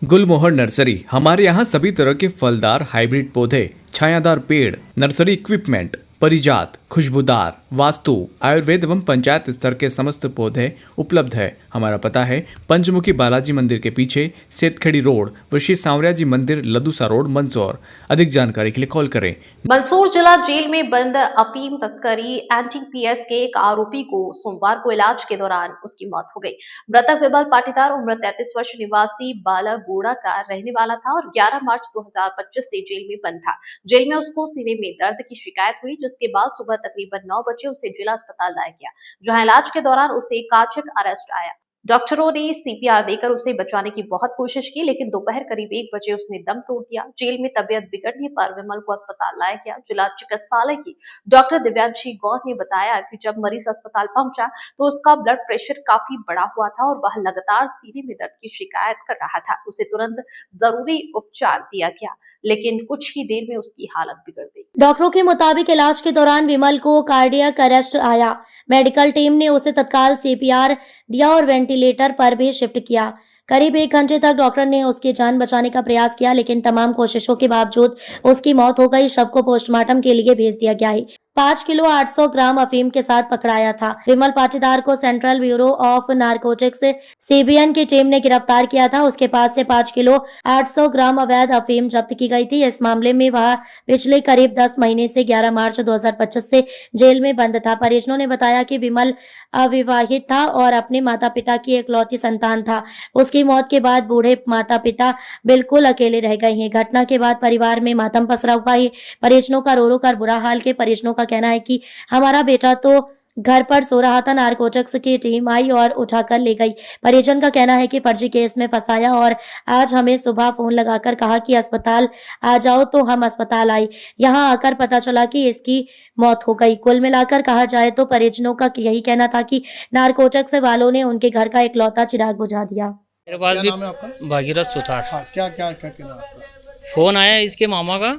गुलमोहर nursery. हमारे यहाँ सभी तरह के फलदार हाइब्रिड पौधे, छायादार पेड़, नर्सरी इक्विपमेंट, परिजात, खुशबूदार, वास्तु, आयुर्वेद एवं पंचायत स्तर के समस्त पौधे उपलब्ध है। हमारा पता है पंचमुखी बालाजी मंदिर के पीछे, सेतखेड़ी रोड, व सांवरिया जी मंदिर, लदूसा रोड, मंदसौर। अधिक जानकारी के लिए कॉल करें। मंदसौर जिला जेल में बंद अफीम तस्करी एनटीपीएस के एक आरोपी को सोमवार को इलाज के दौरान उसकी मौत हो गई। मृतक विमल पाटीदार उम्र 33 वर्ष निवासी बालागोड़ा का रहने वाला था और 11 मार्च 2025 से जेल में बंद था। जेल में उसको सीने में दर्द की शिकायत हुई, जिसके बाद सुबह तकरीबन 9 बजे उसे जिला अस्पताल लाया गया, जहां इलाज के दौरान उसे कार्डियक अरेस्ट आया। डॉक्टरों ने सीपीआर देकर उसे बचाने की बहुत कोशिश की, लेकिन दोपहर करीब 1 बजे उसने दम तोड़ दिया। जेल में तबीयत बिगड़ने पर विमल को अस्पताल लाया गया। जिला चिकित्सालय की डॉक्टर दिव्यांशी गौर ने बताया कि जब मरीज अस्पताल पहुंचा तो उसका ब्लड प्रेशर काफी बढ़ा हुआ था और वह लगातार सीने में दर्द की शिकायत कर रहा था। उसे तुरंत जरूरी उपचार दिया गया, लेकिन कुछ ही देर में उसकी हालत बिगड़ गई। डॉक्टरों के मुताबिक इलाज के दौरान विमल को कार्डियक अरेस्ट आया। मेडिकल टीम ने उसे तत्काल सीपीआर दिया और वेंटिलेटर पर भी शिफ्ट किया। करीब 1 घंटे तक डॉक्टर ने उसकी जान बचाने का प्रयास किया, लेकिन तमाम कोशिशों के बावजूद उसकी मौत हो गई। शव को पोस्टमार्टम के लिए भेज दिया गया है। 5 किलो 800 ग्राम अफीम के साथ पकड़ाया था। विमल पाटीदार को central bureau of narcotics CBN की टीम ने गिरफ्तार किया था। उसके पास से 5 किलो 800 ग्राम अवैध अफीम जब्त की गई थी। इस मामले में वह पिछले करीब 10 महीने से 11 मार्च 2025 से जेल में बंद था। परिजनों ने बताया कि विमल अविवाहित था और अपने माता पिता की इकलौती संतान था। उसकी मौत के बाद बूढ़े माता पिता बिल्कुल अकेले रह गए हैं। घटना के बाद परिवार में मातम पसरा हुआ है। परिजनों का रो रो कर बुरा हाल के। परिजनों का कहना है कि हमारा बेटा तो घर पर सो रहा था, नारकोटिक्स की टीम आई और उठाकर ले गई। परिजन का कहना है कि फर्जी केस में फंसाया और आज हमें सुबह फोन लगाकर कहा कि अस्पताल आ जाओ, तो हम अस्पताल आए। यहां आकर पता चला कि इसकी मौत हो गई। कुल मिलाकर कहा जाए तो परिजनों का यही कहना था कि नारकोटिक्स वालों ने उनके घर का इकलौता चिराग बुझा दिया। मेरे पास भी भागीरथ सुथार। हाँ, क्या क्या क्या कहना आपका? फोन आया इसके मामा का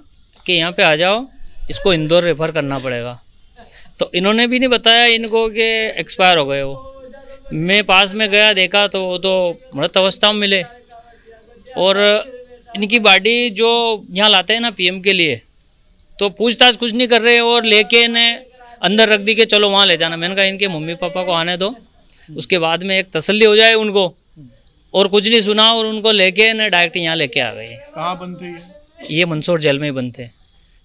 कि यहाँ पे आ जाओ, इसको इंदौर रेफर करना पड़ेगा। तो इन्होंने भी नहीं बताया इनको कि एक्सपायर हो गए वो। मैं पास में गया, देखा तो वो तो मृत अवस्था में मिले। और इनकी बॉडी जो यहाँ लाते हैं ना पीएम के लिए, तो पूछताछ कुछ नहीं कर रहे और लेके इन्हें अंदर रख दी कि चलो वहाँ ले जाना। मैंने कहा इनके मम्मी पापा को आने दो, उसके बाद में एक तसल्ली हो जाए उनको। और कुछ नहीं सुना और उनको लेके इन्हें डायरेक्ट यहाँ लेके आ गए। कहाँ बनते ये मंदसौर जेल में ही बनते।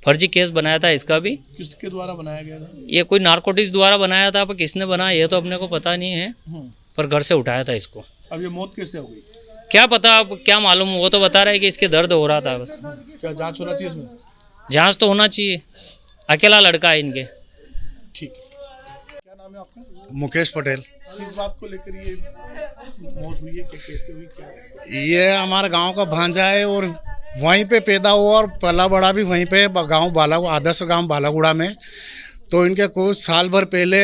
फर्जी केस बनाया था इसका भी। किसके द्वारा बनाया गया था? ये कोई नारकोटिक्स द्वारा बनाया था, पर किसने बनाया ये तो अपने को पता नहीं है, पर घर से उठाया था इसको। अब ये मौत कैसे हो गई? क्या पता, अब क्या मालूम। वो तो बता रहे कि इसके दर्द हो रहा था बस। क्या जांच होना चाहिए इसमें? जांच तो होना चाहिए। अकेला लड़का है इनके। ठीक। क्या नाम है आपका? मुकेश पटेल। किस बात को लेकर ये मौत हुई है, कैसे हुई, क्या? ये हमारे गांव का भांजा है और वहीं पे पैदा हुआ और पला बड़ा भी वहीं पे गांव आदर्श गांव बालागुड़ा में। तो इनके कुछ साल भर पहले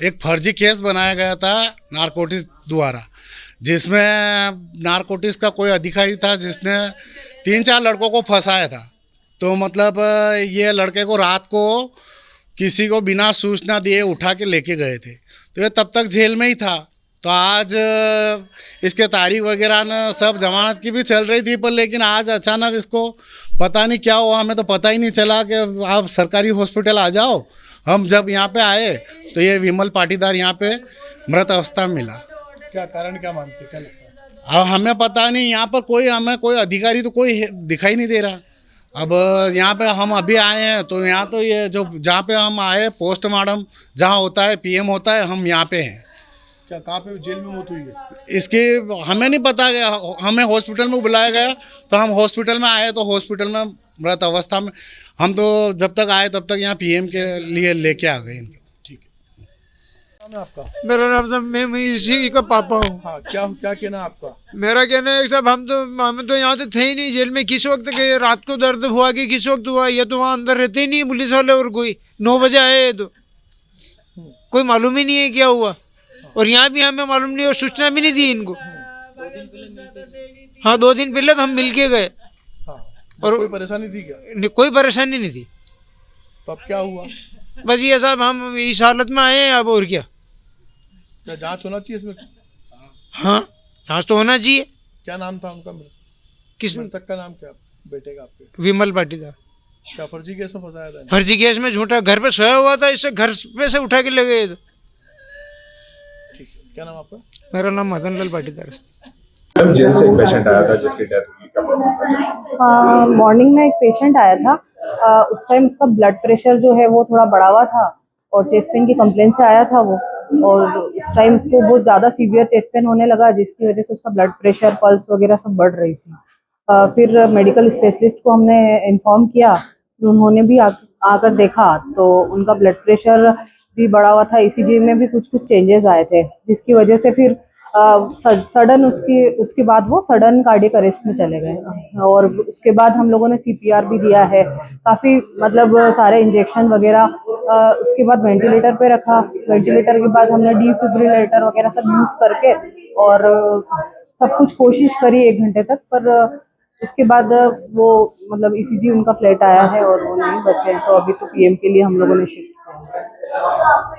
एक फर्जी केस बनाया गया था नारकोटिक्स द्वारा, जिसमें नारकोटिक्स का कोई अधिकारी था जिसने 3-4 लड़कों को फंसाया था। तो मतलब ये लड़के को रात को किसी को बिना सूचना दिए उठा के लेके गए थे। तो ये तब तक जेल में ही था। तो आज इसके तारीख वगैरह न सब जमानत की भी चल रही थी, पर लेकिन आज अचानक इसको पता नहीं क्या हुआ, हमें तो पता ही नहीं चला कि आप सरकारी हॉस्पिटल आ जाओ। हम जब यहाँ पे आए तो ये विमल पाटीदार यहाँ पे मृत अवस्था में मिला। क्या कारण, क्या मानते, क्या लगता है? अब हमें पता नहीं, यहाँ पर हमें कोई अधिकारी तो कोई दिखाई नहीं दे रहा। अब यहाँ पे हम अभी आए हैं तो यहाँ तो ये जो जहाँ पे हम आए पोस्टमार्टम जहाँ होता है पीएम होता है, हम यहाँ पे हैं। क्या कहाँ पे जेल में मौत हुई है? इसकी हमें नहीं पता गया, हमें हॉस्पिटल में बुलाया गया तो हम हॉस्पिटल में आए तो हॉस्पिटल में मृत अवस्था में। हम तो जब तक आए तब तक यहाँ पीएम के लिए लेके आ गए। ठीक है। नाम है आपका? मेरा नाम साहब, मैं इसी का पापा हूँ। हाँ, क्या क्या कहना आपका? मेरा कहना है साहब, हम तो यहाँ से थे ही नहीं जेल में। किस वक्त गए, रात को दर्द हुआ कि किस वक्त हुआ, ये तो वहाँ अंदर रहते ही नहीं पुलिस वाले। और कोई 9 बजे आए तो कोई मालूम ही नहीं है क्या हुआ। और यहाँ भी हमें मालूम नहीं और सूचना भी नहीं दी इनको। हाँ, 2 दिन पहले तो हम मिल के गए। हाँ, और कोई परेशानी थी क्या? कोई परेशानी नहीं थी। तो अब क्या हुआ? बस ये साहब हम इस हालत में आए हैं अब, और क्या। क्या जांच होना चाहिए इसमें? हाँ, जांच तो होना चाहिए। क्या नाम था उनका? किस मृतक का नाम क्या बेटे का आपके? विमल पाटीदार। क्या फर्जी केस में फंसाया था इन्हें? फर्जी केस में झूठा घर पे सोया हुआ था, इससे घर पे से उठा के ले गए। ठीक है, क्या नाम आपका? मेरा नाम मदन लाल पाटीदार है। मैम जेल से एक पेशेंट आया था जिसकी डेथ हुई, क्या मामला? मॉर्निंग में एक पेशेंट आया था। उस टाइम उसका ब्लड प्रेशर जो है वो थोड़ा बढ़ा हुआ था और चेस्ट पेन की कंप्लेंट से आया था वो। और उस टाइम उसको बहुत ज़्यादा सीवियर चेस्ट पेन होने लगा, जिसकी वजह से उसका ब्लड प्रेशर, पल्स वगैरह सब बढ़ रही थी। फिर मेडिकल स्पेशलिस्ट को हमने इन्फॉर्म किया, उन्होंने भी आकर देखा तो उनका ब्लड प्रेशर भी बढ़ा हुआ था, ईसीजी में भी कुछ चेंजेस आए थे, जिसकी वजह से फिर सडन उसके बाद वो सडन कार्डियक अरेस्ट में चले गए। और उसके बाद हम लोगों ने सीपीआर भी दिया है, काफ़ी मतलब सारे इंजेक्शन वगैरह। उसके बाद वेंटिलेटर पे रखा, वेंटिलेटर के बाद हमने डिफिब्रिलेटर वगैरह सब यूज़ करके और सब कुछ कोशिश करी 1 घंटे तक, पर उसके बाद वो मतलब ईसीजी उनका फ्लैट आया है और वो नहीं बचे हैं, तो अभी तो पीएम के लिए हम लोगों ने शिफ्ट किया है।